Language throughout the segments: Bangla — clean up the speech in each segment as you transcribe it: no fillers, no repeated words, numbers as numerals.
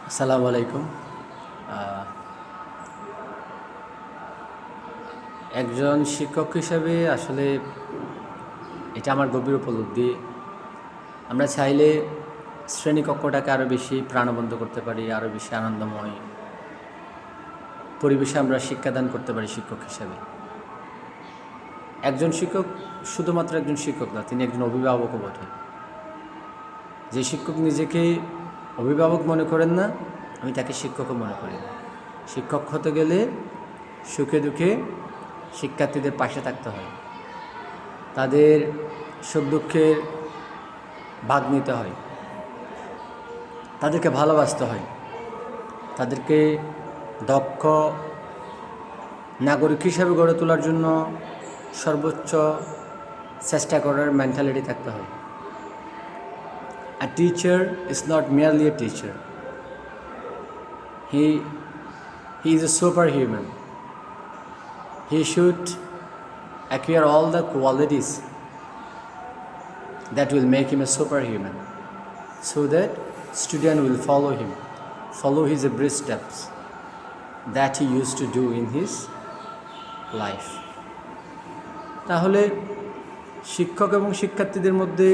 আসসালামু আলাইকুম। একজন শিক্ষক হিসেবে আসলে এটা আমার গভীর উপলব্ধি। আমরা চাইলে শ্রেণীকক্ষটাকে আরও বেশি প্রাণবন্ত করতে পারি, আরও বেশি আনন্দময় পরিবেশে আমরা শিক্ষাদান করতে পারি শিক্ষক হিসেবে। একজন শিক্ষক শুধুমাত্র একজন শিক্ষক না, তিনি একজন অভিভাবকও বটে। যে শিক্ষক নিজেকে অভিভাবক মনে করেন না, আমি তাকে শিক্ষকও মনে করি না। শিক্ষক হতে গেলে সুখে দুঃখে শিক্ষার্থীদের পাশে থাকতে হয়, তাদের সুখ দুঃখের ভাগ নিতে হয়, তাদেরকে ভালোবাসতে হয়, তাদেরকে দক্ষ নাগরিক হিসাবে গড়ে তোলার জন্য সর্বোচ্চ চেষ্টা করার মেন্টালিটি থাকতে হয়। A teacher is not merely a teacher. He is a superhuman. He should acquire all the qualities that will make him a superhuman, so that student will follow his every steps that he used to do in his life. তাহলে শিক্ষক এবং শিক্ষার্থীদের মধ্যে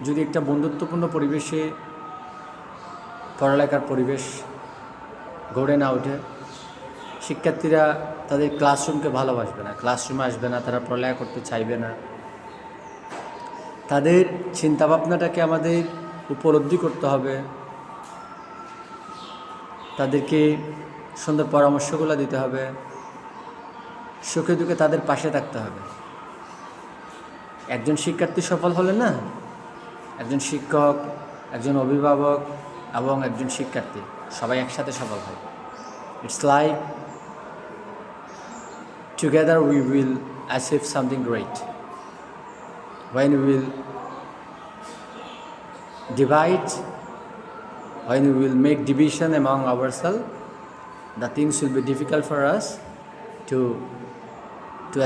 যদি একটা বন্ধুত্বপূর্ণ পরিবেশে পড়ালেখার পরিবেশ গড়ে না ওঠে, শিক্ষার্থীরা তাদের ক্লাসরুমকে ভালোবাসবে না, ক্লাসরুমে আসবে না, তারা পড়ালেখা করতে চাইবে না। তাদের চিন্তাভাবনাটাকে আমাদের উপলব্ধি করতে হবে, তাদেরকে সুন্দর পরামর্শগুলো দিতে হবে, সুখে দুঃখে তাদের পাশে থাকতে হবে। একজন শিক্ষার্থী সফল হলে না, একজন শিক্ষক, একজন অভিভাবক এবং একজন শিক্ষার্থী সবাই একসাথে সফল হয়। It's like together we will achieve something great. When we will divide, when we will make division among ourselves, the things will be difficult for us to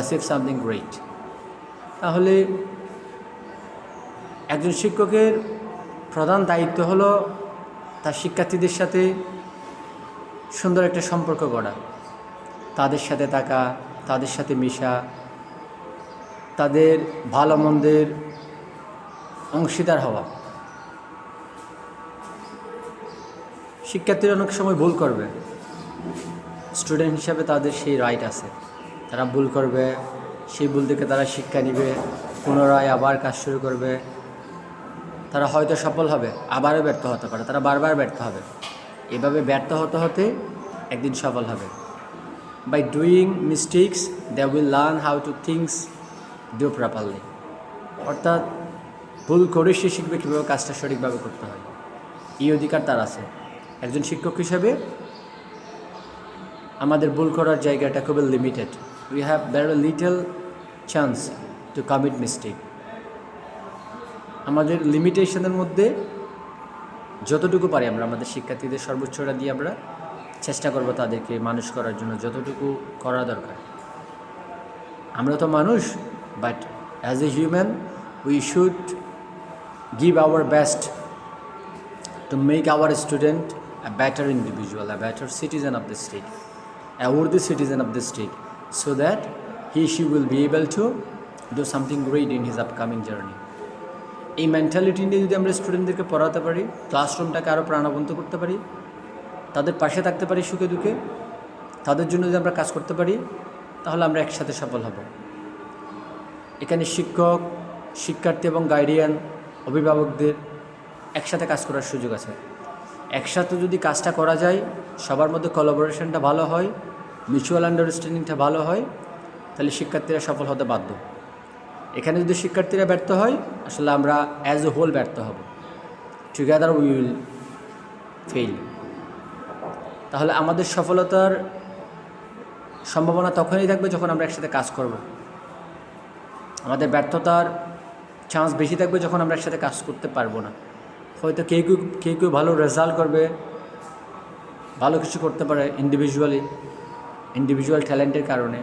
achieve something great. তাহলে একজন শিক্ষকের প্রধান দায়িত্ব হলো তার শিক্ষার্থীদের সাথে সুন্দর একটা সম্পর্ক গড়া, তাদের সাথে থাকা, তাদের সাথে মিশা, তাদের ভালো মন্দের অংশীদার হওয়া। শিক্ষার্থীরা অনেক সময় ভুল করবে, স্টুডেন্ট হিসাবে তাদের সেই রাইট আছে, তারা ভুল করবে, সেই ভুল থেকে তারা শিক্ষা নেবে, পুনরায় আবার কাজ শুরু করবে। তারা হয়তো সফল হবে, আবারও ব্যর্থ হতে পারে, তারা বারবার ব্যর্থ হবে। এভাবে ব্যর্থ হতে হতে একদিন সফল হবে। By doing mistakes they will learn how to things do properly. অর্থাৎ ভুল করে সে শিখবে কীভাবে কাজটা সঠিকভাবে করতে হয়। এই অধিকার তার আছে। একজন শিক্ষক হিসাবে আমাদের ভুল করার জায়গাটা খুবই limited. We have very little chance to commit mistake. আমাদের লিমিটেশনের মধ্যে যতটুকু পারি আমরা আমাদের শিক্ষার্থীদের সর্বোচ্চটা দিয়ে আমরা চেষ্টা করব তাদেরকে মানুষ করার জন্য যতটুকু করা দরকার। আমরা তো মানুষ, but as a human we should give our best to make our student a better individual, a better citizen of the state, a worthy citizen of the state, so that she will be able to do something great in his upcoming journey. এই মেন্টালিটি নিয়ে যদি আমরা স্টুডেন্টদেরকে পড়াতে পারি, ক্লাসরুমটাকে আরও প্রাণবন্ত করতে পারি, তাদের পাশে থাকতে পারি সুখে দুঃখে, তাদের জন্য যদি আমরা কাজ করতে পারি, তাহলে আমরা একসাথে সফল হব। এখানে শিক্ষক, শিক্ষার্থী এবং গাইডিয়ান, অভিভাবকদের একসাথে কাজ করার সুযোগ আছে। একসাথে যদি কাজটা করা যায়, সবার মধ্যে কোলাবোরেশনটা ভালো হয়, মিউচুয়াল আন্ডারস্ট্যান্ডিংটা ভালো হয়, তাহলে শিক্ষার্থীরা সফল হতে বাধ্য। এখানে যদি শিক্ষার্থীরা ব্যর্থ হয়, আসলে আমরা অ্যাজ এ হোল ব্যর্থ হব। Together we will fail. তাহলে আমাদের সফলতার সম্ভাবনা তখনই থাকবে যখন আমরা একসাথে কাজ করব। আমাদের ব্যর্থতার চান্স বেশি থাকবে যখন আমরা একসাথে কাজ করতে পারবো না। হয়তো কেউ ভালো রেজাল্ট করবে, ভালো কিছু করতে পারে ইন্ডিভিজুয়াল ট্যালেন্টের কারণে,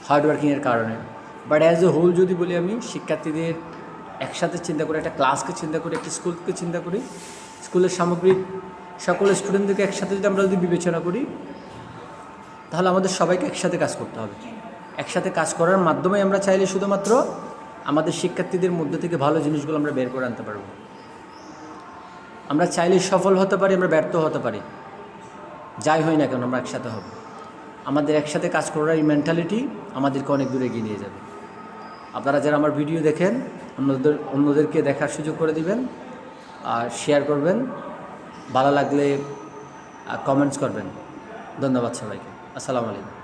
হার্ডওয়ার্কিংয়ের কারণে। বাট অ্যাজ এ হোল যদি বলি, আমি শিক্ষার্থীদের একসাথে চিন্তা করি, একটা ক্লাসকে চিন্তা করি, একটা স্কুলকে চিন্তা করি, স্কুলের সামগ্রিক সকল স্টুডেন্টদেরকে একসাথে যদি আমরা বিবেচনা করি, তাহলে আমাদের সবাইকে একসাথে কাজ করতে হবে। একসাথে কাজ করার মাধ্যমে আমরা চাইলে শুধুমাত্র আমাদের শিক্ষার্থীদের মধ্যে থেকে ভালো জিনিসগুলো আমরা বের করে আনতে পারব। আমরা চাইলে সফল হতে পারি, আমরা ব্যর্থ হতে পারি, যাই হয় না কেন আমরা একসাথে হব। আমাদের একসাথে কাজ করার এই মেন্টালিটি আমাদেরকে অনেক দূরে এগিয়ে নিয়ে যাবে। আপনারা যারা আমার ভিডিও দেখেন, অন্যদেরকে দেখার সুযোগ করে দিবেন, আর শেয়ার করবেন, ভালো লাগলে কমেন্টস করবেন। ধন্যবাদ সবাইকে। আসসালামু আলাইকুম।